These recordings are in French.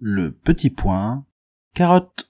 Le petit point carotte.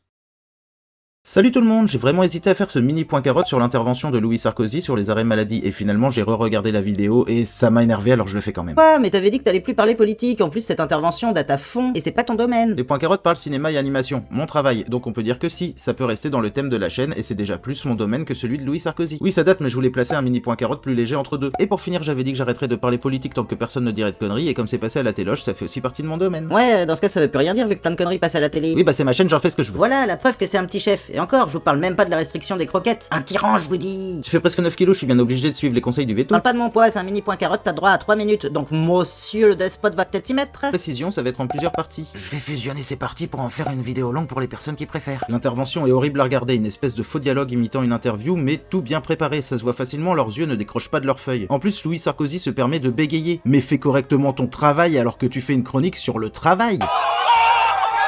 Salut tout le monde, j'ai vraiment hésité à faire ce mini point carotte sur l'intervention de Louis Sarkozy sur les arrêts maladie et finalement j'ai re-regardé la vidéo et ça m'a énervé alors je le fais quand même. Ouais, mais t'avais dit que t'allais plus parler politique, en plus cette intervention date à fond et c'est pas ton domaine. Les points carottes parlent cinéma et animation, mon travail, donc on peut dire que si, ça peut rester dans le thème de la chaîne et c'est déjà plus mon domaine que celui de Louis Sarkozy. Oui ça date mais je voulais placer un mini point carotte plus léger entre deux. Et pour finir j'avais dit que j'arrêterais de parler politique tant que personne ne dirait de conneries et comme c'est passé à la téloge ça fait aussi partie de mon domaine. Ouais, dans ce cas ça veut plus rien dire vu que plein de conneries passent à la télé. Oui bah c'est ma chaîne, j'en fais ce que je veux. Voilà, la preuve que c'est un petit chef. Et encore, je vous parle même pas de la restriction des croquettes. Un tyran, je vous dis. Tu fais presque 9 kilos, je suis bien obligé de suivre les conseils du veto. Parle pas de mon poids, c'est un mini point carotte, t'as droit à 3 minutes. Donc monsieur le despote va peut-être s'y mettre. Précision, ça va être en plusieurs parties. Je vais fusionner ces parties pour en faire une vidéo longue pour les personnes qui préfèrent. L'intervention est horrible à regarder, une espèce de faux dialogue imitant une interview, mais tout bien préparé, ça se voit facilement, leurs yeux ne décrochent pas de leurs feuilles. En plus, Louis Sarkozy se permet de bégayer. Mais fais correctement ton travail alors que tu fais une chronique sur le travail.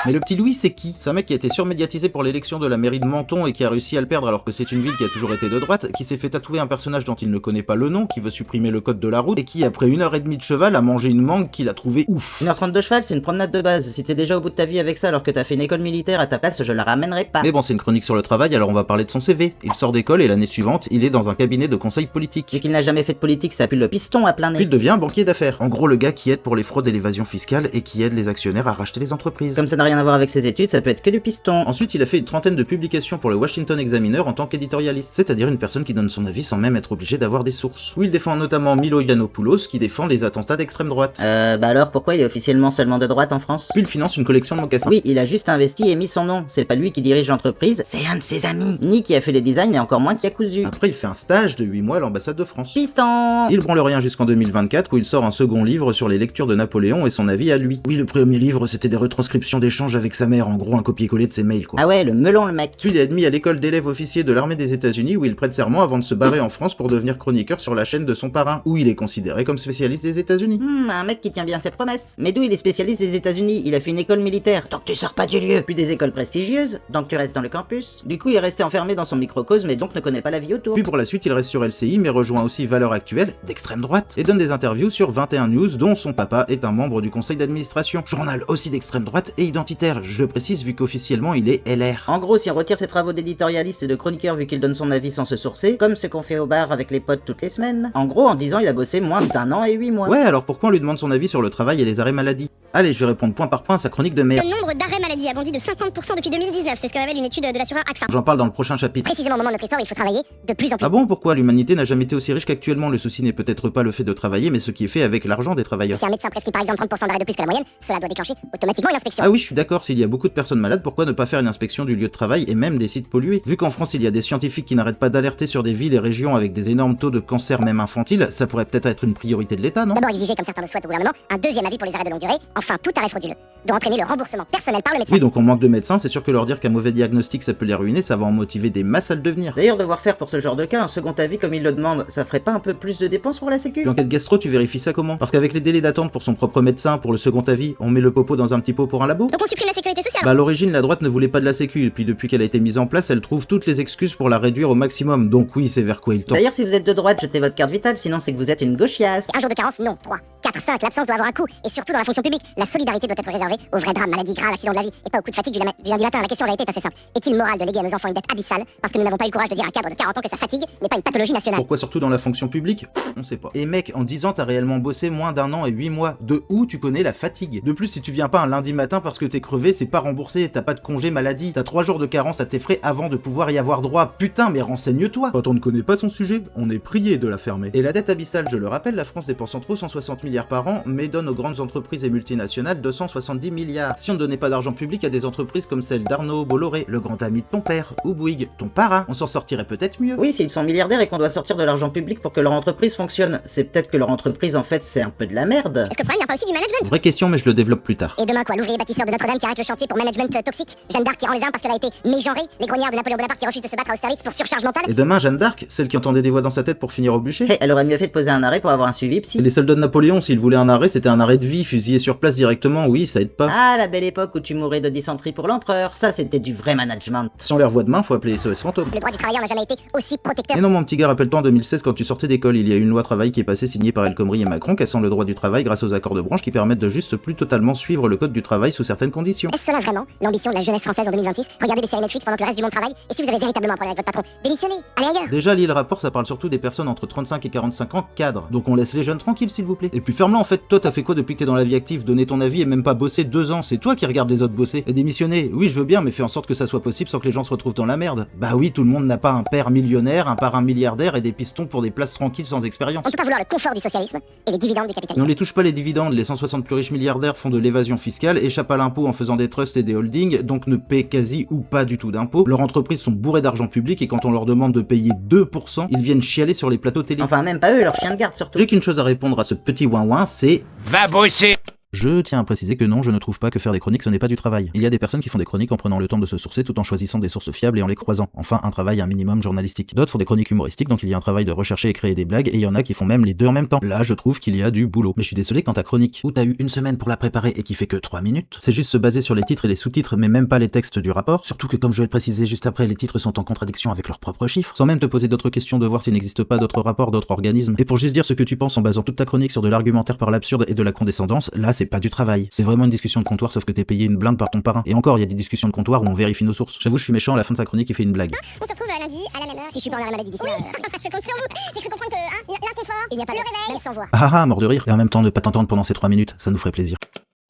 Mais le petit Louis, c'est qui? C'est un mec qui a été surmédiatisé pour l'élection de la mairie de Menton et qui a réussi à le perdre alors que c'est une ville qui a toujours été de droite, qui s'est fait tatouer un personnage dont il ne connaît pas le nom, qui veut supprimer le code de la route, et qui, après 1h30 de cheval, a mangé une mangue qu'il a trouvé ouf. 1h30 de cheval, c'est une promenade de base. Si t'es déjà au bout de ta vie avec ça alors que t'as fait une école militaire à ta place, je la ramènerai pas. Mais bon, c'est une chronique sur le travail, alors on va parler de son CV. Il sort d'école et l'année suivante, il est dans un cabinet de conseil politique. Vu qu'il n'a jamais fait de politique, ça pue le piston à plein nez. Puis il devient banquier d'affaires. En gros, le gars qui aide pour les fraudes et l'évasion fiscale et qui aide les actionnaires à racheter les entreprises. Comme ça n'a rien à voir avec ses études, ça peut être que du piston. Ensuite, il a fait une trentaine de publications pour le Washington Examiner en tant qu'éditorialiste, c'est-à-dire une personne qui donne son avis sans même être obligé d'avoir des sources. Où il défend notamment Milo Yiannopoulos qui défend les attentats d'extrême droite. Bah alors pourquoi il est officiellement seulement de droite en France? Puis il finance une collection de mocassins. Oui, il a juste investi et mis son nom. C'est pas lui qui dirige l'entreprise, c'est un de ses amis. Ni qui a fait les designs et encore moins qui a cousu. Après, il fait un stage de 8 mois à l'ambassade de France. Piston. Il branle rien jusqu'en 2024 où il sort un second livre sur les lectures de Napoléon et son avis à lui. Oui, le premier livre c'était des retranscriptions d'échanges avec sa mère, en gros un copier-coller de ses mails quoi. Ah ouais, le melon le mec. Puis il est admis à l'école d'élèves officiers de l'armée des États-Unis où il prête serment avant de se barrer en France pour devenir chroniqueur sur la chaîne de son parrain, où il est considéré comme spécialiste des États-Unis. Un mec qui tient bien ses promesses. Mais d'où il est spécialiste des États-Unis? Il a fait une école militaire, donc tu sors pas du lieu. Puis des écoles prestigieuses, donc tu restes dans le campus. Du coup, il est resté enfermé dans son microcosme et donc ne connaît pas la vie autour. Puis pour la suite, il reste sur LCI mais rejoint aussi Valeurs Actuelles, d'extrême droite, et donne des interviews sur 21 News dont son papa est un membre du conseil d'administration. Journal aussi d'extrême droite et identitaire, je le précise vu qu'officiellement il est LR. En gros, si on retire ses travaux d'éditorialiste et de chroniqueur vu qu'il donne son avis sans se sourcer, comme ce qu'on fait au bar avec les potes toutes les semaines, en gros, en 10 ans, il a bossé moins d'1 an et 8 mois. Ouais, alors pourquoi on lui demande son avis sur le travail et les arrêts maladie? Allez, je vais répondre point par point à sa chronique de merde. Le nombre d'arrêts maladie a bondi de 50% depuis 2019, c'est ce que révèle une étude de l'assureur AXA. J'en parle dans le prochain chapitre. Précisément au moment de notre histoire, il faut travailler de plus en plus. Ah bon, pourquoi? L'humanité n'a jamais été aussi riche qu'actuellement. Le souci n'est peut-être pas le fait de travailler, mais ce qui est fait avec l'argent des travailleurs. Si un médecin prescrit par exemple 30% d'arrêts de plus que la moyenne, cela doit déclencher automatiquement une inspection. Ah oui, je suis d'accord, s'il y a beaucoup de personnes malades, pourquoi ne pas faire une inspection du lieu de travail et même des sites pollués? Vu qu'en France il y a des scientifiques qui n'arrêtent pas d'alerter sur des villes et régions avec des énormes taux de cancer même infantile, ça pourrait peut-être être une priorité de l'État, non? D'abord exiger, comme certains le souhaitent au gouvernement, un deuxième avis pour les arrêts de longue durée. Enfin, tout arrêt frauduleux doit entraîner le remboursement personnel par le médecin. Oui, donc on manque de médecins, c'est sûr que leur dire qu'un mauvais diagnostic ça peut les ruiner, ça va en motiver des masses à le devenir. D'ailleurs, devoir faire pour ce genre de cas un second avis comme il le demande, ça ferait pas un peu plus de dépenses pour la sécu? Puis en cas de gastro, tu vérifies ça comment? Parce qu'avec les délais d'attente pour son propre médecin, pour le second avis, on met le popo dans un petit pot pour un labo? Donc on supprime la sécurité sociale. Bah à l'origine, la droite ne voulait pas de la sécu, et puis depuis qu'elle a été mise en place, elle trouve toutes les excuses pour la réduire au maximum, donc oui, c'est vers quoi il tend. D'ailleurs, si vous êtes de droite, jetez votre carte vitale, sinon c'est que vous êtes une gauchiasse. Un jour de carence, non. 3, 4, 5, l'absence doit avoir un coût. Et surtout dans la fonction publique, la solidarité doit être réservée aux vrais drames, maladies graves, accidents de la vie, et pas aux coups de fatigue du lundi matin. La question en réalité est assez simple. Est-il moral de léguer à nos enfants une dette abyssale parce que nous n'avons pas eu le courage de dire à un cadre de 40 ans que sa fatigue n'est pas une pathologie nationale? Pourquoi surtout dans la fonction publique? On sait pas. Et mec, en 10 ans, t'as réellement bossé moins d'1 an et 8 mois. De où tu connais la fatigue? De plus, si tu viens pas un lundi matin parce que t'es crevé, c'est pas remboursé, t'as pas de congé maladie, t'as 3 jours de carence à tes frais avant de pouvoir y avoir droit. Putain, mais renseigne-toi! Quand on ne connaît pas son sujet, on est prié de la fermer. Et la dette abyssale, je le rappelle, la France dépense en trop 160 milliards par an, mais donne aux grandes entreprises et multinationales 270 milliards. Si on ne donnait pas d'argent public à des entreprises comme celle d'Arnaud Bolloré, le grand ami de ton père, ou Bouygues, ton parrain, on s'en sortirait peut-être mieux. Oui, s'ils sont milliardaires et qu'on doit sortir de l'argent public pour que leur entreprise fonctionne, c'est peut-être que leur entreprise en fait c'est un peu de la merde. Est-ce que le problème vient pas aussi du management? Vraie question, mais je le développe plus tard. Et demain quoi, l'ouvrier bâtisseur de Notre-Dame qui arrête le chantier pour management toxique, Jeanne d'Arc qui rend les armes parce qu'elle a été mégenrée, les grognards de Napoléon Bonaparte qui refusent de se battre à Austerlitz pour surcharge mentale. Et demain, Jeanne d'Arc, celle qui entendait des voix dans sa tête pour finir au bûcher? Hey, elle aurait mieux fait de poser un arrêt pour avoir un suivi psy. Les soldats de Napoléon, s'ils voulaient un arrêt, c'était un arrêt de vie, fusillé sur place directement, oui, ça aide pas. Ah, la belle époque où tu mourais de dysenterie pour l'empereur, ça c'était du vrai management. Si on les revoit demain, faut appeler SOS Fantôme. Le droit du travailleur n'a jamais été aussi protecteur. Et non mon petit gars, rappelle-toi en 2016 quand tu sortais d'école, il y a une loi travail qui est passée signée par El Khomri et Macron cassant le droit du travail grâce aux accords de branche qui permettent de juste plus totalement suivre le code du travail sous certaines conditions. Est-ce cela vraiment l'ambition de la jeunesse française en 2026? Regardez des séries Netflix pendant que le reste du monde travaille, et si vous avez véritablement un problème avec votre patron, démissionnez, allez ailleurs. Déjà, lis le rapport, ça parle surtout des personnes entre 35 et 45 ans cadres. Donc on laisse les jeunes tranquilles, s'il vous plaît. Et puis ferme-la en fait, toi t'as fait quoi depuis que t'es dans la vie active? Donner ton avis et même pas bosser 2 ans, c'est toi qui regardes les autres bosser. Et démissionner, oui je veux bien, mais fais en sorte que ça soit possible sans que les gens se retrouvent dans la merde. Bah oui, tout le monde n'a pas un père millionnaire, un parrain milliardaire et des pistons pour des places tranquilles sans expérience. On peut pas vouloir le confort du socialisme et les dividendes du Et capitalisme. on les touche pas les dividendes, les 160 plus riches milliardaires font de l'évasion fiscale, échappent à l'impôt en faisant des trusts et des holdings, donc ne paient quasi ou pas du tout d'impôts. Leurs entreprises sont bourrées d'argent public et quand on leur demande de payer 2%, ils viennent chialer sur les plateaux télé. Enfin, même pas eux, leur chien de garde surtout. J'ai qu'une chose à répondre à ce petit ouin-ouin, c'est... Va bosser! Je tiens à préciser que non, je ne trouve pas que faire des chroniques ce n'est pas du travail. Il y a des personnes qui font des chroniques en prenant le temps de se sourcer tout en choisissant des sources fiables et en les croisant. Enfin, un travail un minimum journalistique. D'autres font des chroniques humoristiques, donc il y a un travail de rechercher et créer des blagues, et il y en a qui font même les deux en même temps. Là, je trouve qu'il y a du boulot. Mais je suis désolé, quand ta chronique, où t'as eu une semaine pour la préparer et qui fait que 3 minutes, c'est juste se baser sur les titres et les sous-titres, mais même pas les textes du rapport, surtout que comme je vais le préciser juste après, les titres sont en contradiction avec leurs propres chiffres, sans même te poser d'autres questions de voir s'il n'existe pas d'autres rapports, d'autres organismes, et pour juste dire ce que tu penses en basant toute ta chronique sur de l'argumentaire par l'absurde et de la condescendance, là c'est pas du travail. C'est vraiment une discussion de comptoir sauf que t'es payé une blinde par ton parrain. Et encore, il y a des discussions de comptoir où on vérifie nos sources. J'avoue, je suis méchant, à la fin de sa chronique, il fait une blague. On se retrouve lundi à la même heure. Si je suis pas en arrêt maladie d'ici là. Je compte sur vous. J'ai cru comprendre que l'inconfort, il n'y a pas le réveil, même sans voix. Ah ah, mort de rire. Et en même temps, ne pas t'entendre pendant ces 3 minutes, ça nous ferait plaisir.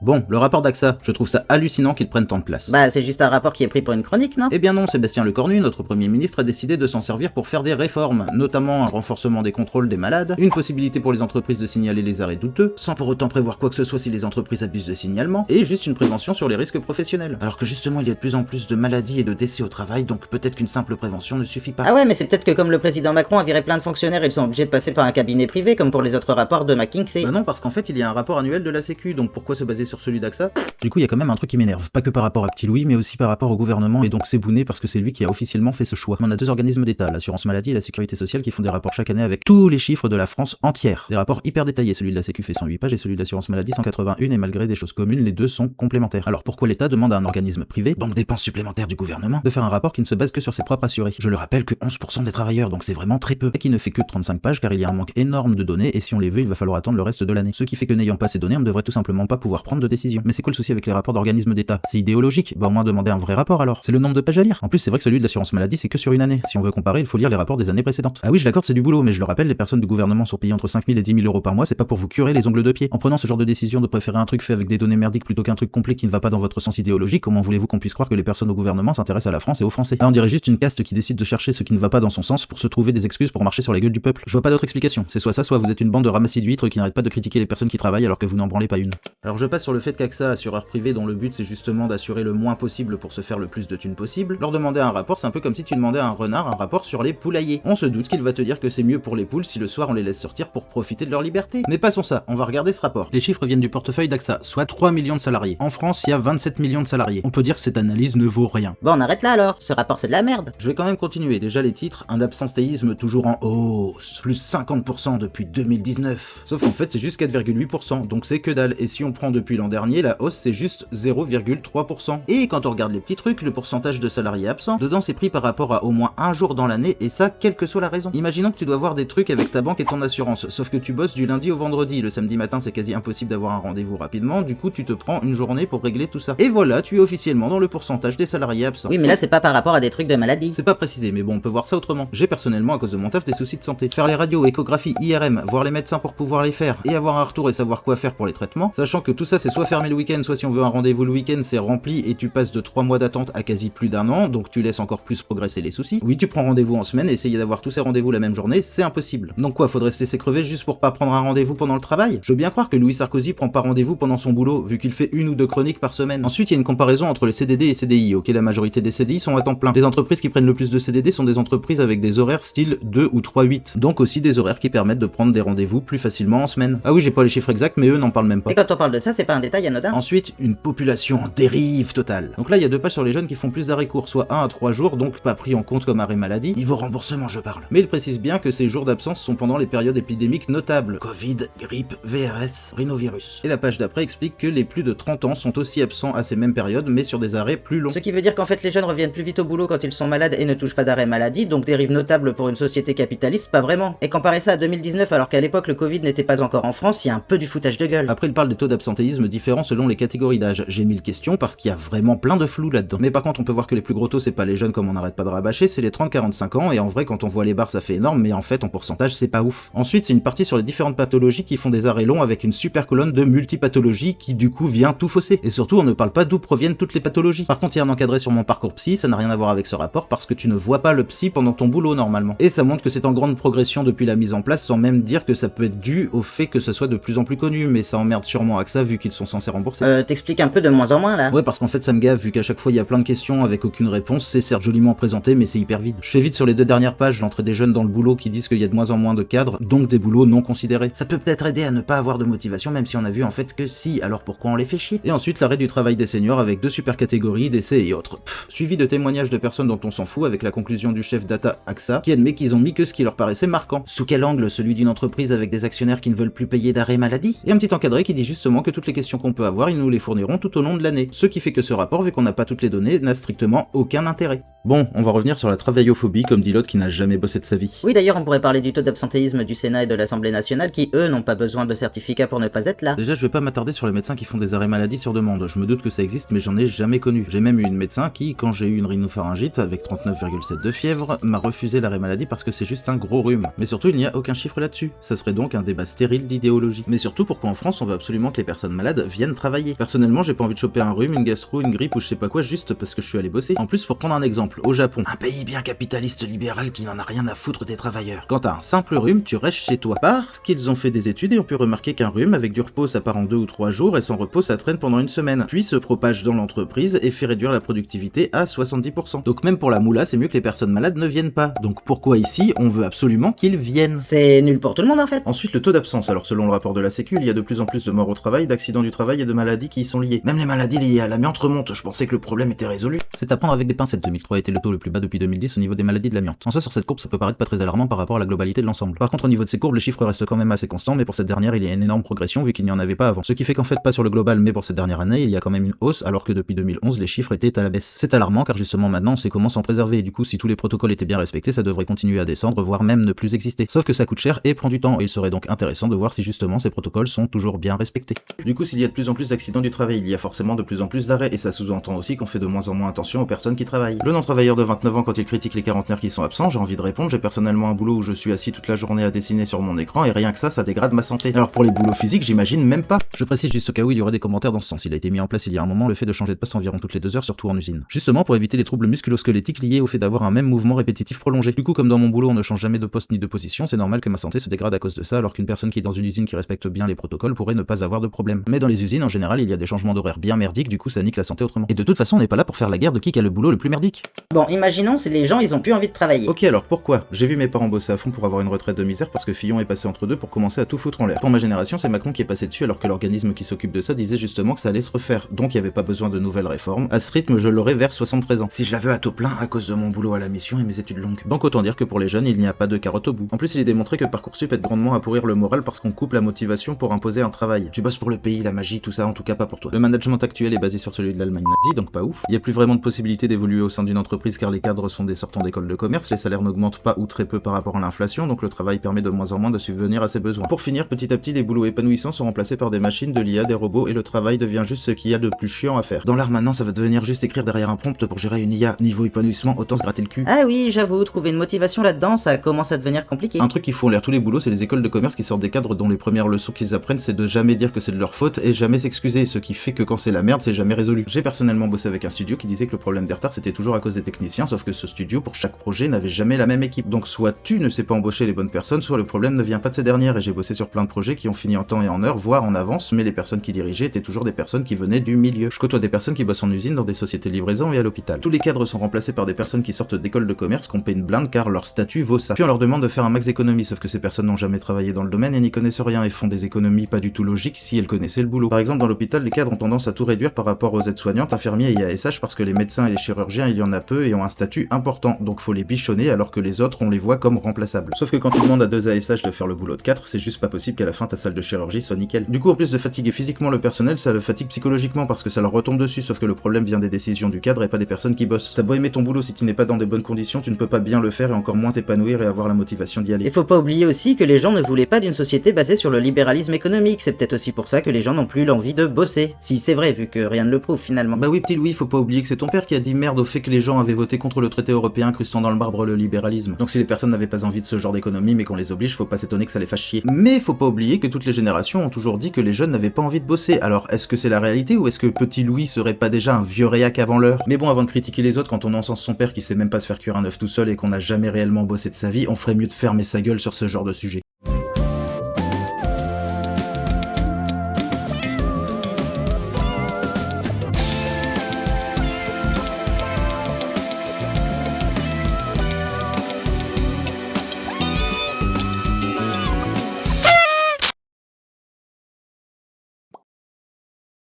Bon, le rapport d'AXA, je trouve ça hallucinant qu'ils prennent tant de place. Bah, c'est juste un rapport qui est pris pour une chronique, non? Eh bien non, Sébastien Lecornu, notre Premier ministre, a décidé de s'en servir pour faire des réformes, notamment un renforcement des contrôles des malades, une possibilité pour les entreprises de signaler les arrêts douteux, sans pour autant prévoir quoi que ce soit si les entreprises abusent de signalement, et juste une prévention sur les risques professionnels. Alors que justement, il y a de plus en plus de maladies et de décès au travail, donc peut-être qu'une simple prévention ne suffit pas. Ah ouais, mais c'est peut-être que comme le président Macron a viré plein de fonctionnaires, ils sont obligés de passer par un cabinet privé, comme pour les autres rapports de McKinsey. Bah non, parce qu'en fait, il y a un rapport annuel de la Sécu, donc pourquoi se baser sur celui d'AXA? Du coup, il y a quand même un truc qui m'énerve, pas que par rapport à Petit Louis, mais aussi par rapport au gouvernement, et donc c'est Bounet parce que c'est lui qui a officiellement fait ce choix. On a 2 organismes d'État, l'assurance maladie et la sécurité sociale, qui font des rapports chaque année avec tous les chiffres de la France entière. Des rapports hyper détaillés, celui de la Sécu fait 108 pages et celui de l'assurance maladie 181, et malgré des choses communes, les deux sont complémentaires. Alors pourquoi l'État demande à un organisme privé, donc dépenses supplémentaires du gouvernement, de faire un rapport qui ne se base que sur ses propres assurés? Je le rappelle que 11% des travailleurs, donc c'est vraiment très peu, et qui ne fait que 35 pages car il y a un manque énorme de données, et si on les veut, il va falloir attendre le reste de l'année. Ce qui fait que n'ayant pas ces données, on ne devrait tout simplement pas pouvoir prendre de décision. Mais c'est quoi le souci avec les rapports d'organismes d'État? C'est idéologique, bah au moins demander un vrai rapport alors. C'est le nombre de pages à lire. En plus, c'est vrai que celui de l'assurance maladie, c'est que sur une année. Si on veut comparer, il faut lire les rapports des années précédentes. Ah oui, je l'accorde, c'est du boulot, mais je le rappelle, les personnes du gouvernement sont payées entre 5 000 et 10 000 euros par mois, c'est pas pour vous curer les ongles de pied. En prenant ce genre de décision de préférer un truc fait avec des données merdiques plutôt qu'un truc complet qui ne va pas dans votre sens idéologique, comment voulez-vous qu'on puisse croire que les personnes au gouvernement s'intéressent à la France et aux Français? Là, on dirait juste une caste qui décide de chercher ce qui ne va pas dans son sens pour se trouver des excuses pour marcher sur la gueule du peuple. Je vois pas d'autre explication. C'est soit ça, soit vous êtes une bande de ramassis d'huîtres qui n'arrête pas de critiquer les personnes qui travaillent alors que vous n'en branlez pas une. Alors je passe sur le fait qu'AXA, assureur privé dont le but c'est justement d'assurer le moins possible pour se faire le plus de thunes possible, leur demander un rapport, c'est un peu comme si tu demandais à un renard un rapport sur les poulaillers. On se doute qu'il va te dire que c'est mieux pour les poules si le soir on les laisse sortir pour profiter de leur liberté. Mais passons ça, on va regarder ce rapport. Les chiffres viennent du portefeuille d'AXA, soit 3 millions de salariés. En France, il y a 27 millions de salariés. On peut dire que cette analyse ne vaut rien. Bon, on arrête là alors, ce rapport c'est de la merde. Je vais quand même continuer, déjà les titres, un absentéisme toujours en hausse, plus 50% depuis 2019. Sauf qu'en fait c'est juste 4,8%, donc c'est que dalle, et si on prend depuis l'an dernier, la hausse c'est juste 0,3%. Et quand on regarde les petits trucs, le pourcentage de salariés absents, dedans c'est pris par rapport à au moins un jour dans l'année, et ça quelle que soit la raison. Imaginons que tu dois voir des trucs avec ta banque et ton assurance, sauf que tu bosses du lundi au vendredi, le samedi matin c'est quasi impossible d'avoir un rendez-vous rapidement, du coup tu te prends une journée pour régler tout ça. Et voilà, tu es officiellement dans le pourcentage des salariés absents. Oui, mais là c'est pas par rapport à des trucs de maladie. C'est pas précisé, mais bon, on peut voir ça autrement. J'ai personnellement, à cause de mon taf, des soucis de santé. Faire les radios, échographies, IRM, voir les médecins pour pouvoir les faire, et avoir un retour et savoir quoi faire pour les traitements, sachant que tout ça c'est soit fermé le week-end, soit si on veut un rendez-vous le week-end, c'est rempli et tu passes de 3 mois d'attente à quasi plus d'1 an, donc tu laisses encore plus progresser les soucis. Oui, tu prends rendez-vous en semaine et essayer d'avoir tous ces rendez-vous la même journée, c'est impossible. Donc quoi, faudrait se laisser crever juste pour pas prendre un rendez-vous pendant le travail? Je veux bien croire que Louis Sarkozy prend pas rendez-vous pendant son boulot, vu qu'il fait 1 ou 2 chroniques par semaine. Ensuite, il y a une comparaison entre les CDD et CDI, ok, la majorité des CDI sont à temps plein. Les entreprises qui prennent le plus de CDD sont des entreprises avec des horaires style 2 ou 3-8, donc aussi des horaires qui permettent de prendre des rendez-vous plus facilement en semaine. Ah oui, j'ai pas les chiffres exacts, mais eux n'en parlent même pas. Et quand on parle de ça, c'est pas un détail anodin. Ensuite, une population en dérive totale. Donc là, il y a 2 pages sur les jeunes qui font plus d'arrêts courts, soit 1 à 3 jours, donc pas pris en compte comme arrêt maladie. Niveau remboursement, je parle. Mais il précise bien que ces jours d'absence sont pendant les périodes épidémiques notables. Covid, grippe, VRS, rhinovirus. Et la page d'après explique que les plus de 30 ans sont aussi absents à ces mêmes périodes, mais sur des arrêts plus longs. Ce qui veut dire qu'en fait les jeunes reviennent plus vite au boulot quand ils sont malades et ne touchent pas d'arrêt maladie, donc dérive notable pour une société capitaliste, pas vraiment. Et comparer ça à 2019 alors qu'à l'époque le Covid n'était pas encore en France, il y a un peu du foutage de gueule. Après il parle des taux d'absentéisme mécanismes différents selon les catégories d'âge. J'ai mis le question parce qu'il y a vraiment plein de flou là-dedans. Mais par contre, on peut voir que les plus gros taux, c'est pas les jeunes comme on n'arrête pas de rabâcher, c'est les 30-45 ans, et en vrai, quand on voit les barres, ça fait énorme, mais en fait, en pourcentage, c'est pas ouf. Ensuite, c'est une partie sur les différentes pathologies qui font des arrêts longs avec une super colonne de multipathologies qui, du coup, vient tout fausser. Et surtout, on ne parle pas d'où proviennent toutes les pathologies. Par contre, il y a un encadré sur mon parcours psy, ça n'a rien à voir avec ce rapport parce que tu ne vois pas le psy pendant ton boulot normalement. Et ça montre que c'est en grande progression depuis la mise en place, sans même dire que ça peut être dû au fait que ce soit de plus en plus connu, mais ça emmerde sûrement AXA vu qu'ils sont censés rembourser. T'expliques un peu de moins en moins là. Ouais, parce qu'en fait ça me gave vu qu'à chaque fois il y a plein de questions avec aucune réponse, c'est certes joliment présenté mais c'est hyper vide. Je fais vite sur les 2 dernières pages l'entrée des jeunes dans le boulot qui disent qu'il y a de moins en moins de cadres, donc des boulots non considérés. Ça peut peut-être aider à ne pas avoir de motivation même si on a vu en fait que si, alors pourquoi on les fait chier? Et ensuite l'arrêt du travail des seniors avec 2 super catégories, d'essais et autres. Suivi de témoignages de personnes dont on s'en fout avec la conclusion du chef data AXA qui admet qu'ils ont mis que ce qui leur paraissait marquant. Sous quel angle? Celui d'une entreprise avec des actionnaires qui ne veulent plus payer d'arrêt maladie? Et un petit encadré qui dit justement que toutes les questions qu'on peut avoir, ils nous les fourniront tout au long de l'année. Ce qui fait que ce rapport, vu qu'on n'a pas toutes les données, n'a strictement aucun intérêt. Bon, on va revenir sur la travaillophobie, comme dit l'autre qui n'a jamais bossé de sa vie. Oui, d'ailleurs, on pourrait parler du taux d'absentéisme du Sénat et de l'Assemblée nationale qui, eux, n'ont pas besoin de certificat pour ne pas être là. Déjà, je vais pas m'attarder sur les médecins qui font des arrêts maladie sur demande. Je me doute que ça existe, mais j'en ai jamais connu. J'ai même eu une médecin qui, quand j'ai eu une rhinopharyngite avec 39,7 de fièvre, m'a refusé l'arrêt maladie parce que c'est juste un gros rhume. Mais surtout, il n'y a aucun chiffre là-dessus. Ça serait donc un débat stérile d'idéologie. Mais surtout, pourquoi en France, on veut absolument que les personnes malades viennent travailler? Personnellement, j'ai pas envie de choper un rhume, une gastro, une grippe ou je sais pas quoi juste parce que je suis allé bosser. En plus, pour prendre un exemple, au Japon, un pays bien capitaliste libéral qui n'en a rien à foutre des travailleurs. Quand t'as un simple rhume, tu restes chez toi. Parce qu'ils ont fait des études et ont pu remarquer qu'un rhume avec du repos ça part en 2 ou 3 jours et sans repos ça traîne pendant une semaine. Puis se propage dans l'entreprise et fait réduire la productivité à 70%. Donc même pour la moula, c'est mieux que les personnes malades ne viennent pas. Donc pourquoi ici, on veut absolument qu'ils viennent? C'est nul pour tout le monde en fait. Ensuite, le taux d'absence. Alors selon le rapport de la Sécu, il y a de plus en plus de morts au travail, d'accidents du travail et de maladies qui y sont liées. Même les maladies liées à l'amiante remontent. Je pensais que le problème était résolu. C'est à prendre avec des pincettes. 2003 était le taux le plus bas depuis 2010 au niveau des maladies de l'amiante. En soi, sur cette courbe, ça peut paraître pas très alarmant par rapport à la globalité de l'ensemble. Par contre, au niveau de ces courbes, les chiffres restent quand même assez constants, mais pour cette dernière, il y a une énorme progression vu qu'il n'y en avait pas avant. Ce qui fait qu'en fait, pas sur le global, mais pour cette dernière année, il y a quand même une hausse, alors que depuis 2011, les chiffres étaient à la baisse. C'est alarmant car justement maintenant, on sait comment s'en préserver, et du coup, si tous les protocoles étaient bien respectés, ça devrait continuer à descendre, voire même ne plus exister. Sauf que ça coûte cher et prend du temps, et il serait donc intéressant de voir si justement ces protocoles sont toujours bien respectés. Du coup, s'il y a de plus en plus d'accidents du travail, il y a forcément de plus en plus d'arrêts, et ça sous-entend aussi qu'on fait de moins en moins attention aux personnes qui travaillent. Le non-travailleur de 29 ans, quand il critique les quarantenaires qui sont absents, j'ai envie de répondre, j'ai personnellement un boulot où je suis assis toute la journée à dessiner sur mon écran, et rien que ça dégrade ma santé. Alors pour les boulots physiques, j'imagine même pas. Je précise juste au cas où il y aurait des commentaires dans ce sens. Il a été mis en place il y a un moment le fait de changer de poste environ toutes les 2 heures, surtout en usine. Justement pour éviter les troubles musculo-squelettiques liés au fait d'avoir un même mouvement répétitif prolongé. Du coup, comme dans mon boulot on ne change jamais de poste ni de position, c'est normal que ma santé se dégrade à cause de ça, alors qu'une personne qui est dans une usine qui respecte bien les protocoles pourrait ne pas avoir de problème. Mais dans les usines en général, il y a des changements d'horaire bien merdiques, du coup ça nique la santé autrement. Et de toute façon, on n'est pas là pour faire la guerre de qui a le boulot le plus merdique. Bon, imaginons si les gens ils ont plus envie de travailler. Ok, alors pourquoi? J'ai vu mes parents bosser à fond pour avoir une retraite de misère parce que Fillon est passé entre deux pour commencer à tout foutre en l'air. Pour ma génération, c'est Macron qui est passé dessus alors que l'organisme qui s'occupe de ça disait justement que ça allait se refaire, donc il n'y avait pas besoin de nouvelles réformes. À ce rythme, je l'aurai vers 73 ans. Si je la veux à taux plein à cause de mon boulot à la mission et mes études longues. Donc autant dire que pour les jeunes, il n'y a pas de carotte au bout. En plus, il est démontré que Parcoursup aide grandement à pourrir le moral parce qu'on coupe la motivation pour imposer un travail. Tu bosses pour le pays, la magie, tout ça, en tout cas pas pour toi. Le management actuel est basé sur celui de l'Allemagne nazie, donc pas ouf. Il n'y a plus vraiment de possibilité d'évoluer au sein d'une entreprise car les cadres sont des sortants d'école de commerce, les salaires n'augmentent pas ou très peu par rapport à l'inflation, donc le travail permet de moins en moins de subvenir à ses besoins. Pour finir, petit à petit, les boulots épanouissants sont remplacés par des machines, de l'IA, des robots, et le travail devient juste ce qu'il y a de plus chiant à faire. Dans l'art maintenant, ça va devenir juste écrire derrière un prompt pour gérer une IA. Niveau épanouissement, autant se gratter le cul. Ah oui, j'avoue, trouver une motivation là-dedans, ça commence à devenir compliqué. Un truc qui fout en l'air tous les boulots, c'est les écoles de commerce qui sortent des cadres dont les premières leçons qu'ils apprennent, c'est de jamais dire que c'est de leur faute et jamais s'excuser, ce qui fait que quand c'est la merde, c'est jamais résolu. J'ai personnellement bossé avec un studio qui disait que le problème des retards c'était toujours à cause des techniciens, sauf que ce studio, pour chaque projet, n'avait jamais la même équipe. Donc soit tu ne sais pas embaucher les bonnes personnes, soit le problème ne vient pas de ces dernières, et j'ai bossé sur plein de projets qui ont fini en temps et en heure, voire en avance, mais les personnes qui dirigeaient étaient toujours des personnes qui venaient du milieu. Je côtoie des personnes qui bossent en usine, dans des sociétés de livraison et à l'hôpital. Tous les cadres sont remplacés par des personnes qui sortent d'écoles de commerce, qu'on paie une blinde car leur statut vaut ça. Puis on leur demande de faire un max d'économies, sauf que ces personnes n'ont jamais travaillé dans le domaine et n'y connaissent rien et font des économies pas du tout logiques si elles connaissaient le boulot. Par exemple, dans l'hôpital, les cadres ont tendance à tout réduire par rapport aux aides-soignantes, infirmiers et ASH parce que les médecins et les chirurgiens, il y en a peu et ont un statut important, donc faut les bichonner alors que les autres, on les voit comme remplaçables. Sauf que quand tu demandes à 2 ASH de faire le boulot de 4, c'est juste pas possible qu'à la fin ta salle de chirurgie soit nickel. Du coup, en plus de fatiguer physiquement le personnel, ça le fatigue psychologiquement parce que ça leur retombe dessus, sauf que le problème vient des décisions du cadre et pas des personnes qui bossent. T'as beau aimer ton boulot, si tu n'es pas dans des bonnes conditions, tu ne peux pas bien le faire et encore moins t'épanouir et avoir la motivation d'y aller. Et faut pas oublier aussi que les gens ne voulaient pas d'une société basée sur le libéralisme économique, c'est peut-être aussi pour ça que les gens génération n'ont plus l'envie de bosser. Si c'est vrai, vu que rien ne le prouve finalement. Bah oui, petit Louis, faut pas oublier que c'est ton père qui a dit merde au fait que les gens avaient voté contre le traité européen, incrustant dans le marbre le libéralisme. Donc si les personnes n'avaient pas envie de ce genre d'économie, mais qu'on les oblige, faut pas s'étonner que ça les fasse chier. Mais faut pas oublier que toutes les générations ont toujours dit que les jeunes n'avaient pas envie de bosser. Alors est-ce que c'est la réalité ou est-ce que petit Louis serait pas déjà un vieux réac avant l'heure? Mais bon, avant de critiquer les autres, quand on encense son père qui sait même pas se faire cuire un œuf tout seul et qu'on n'a jamais réellement bossé de sa vie, on ferait mieux de fermer sa gueule sur ce genre de sujet.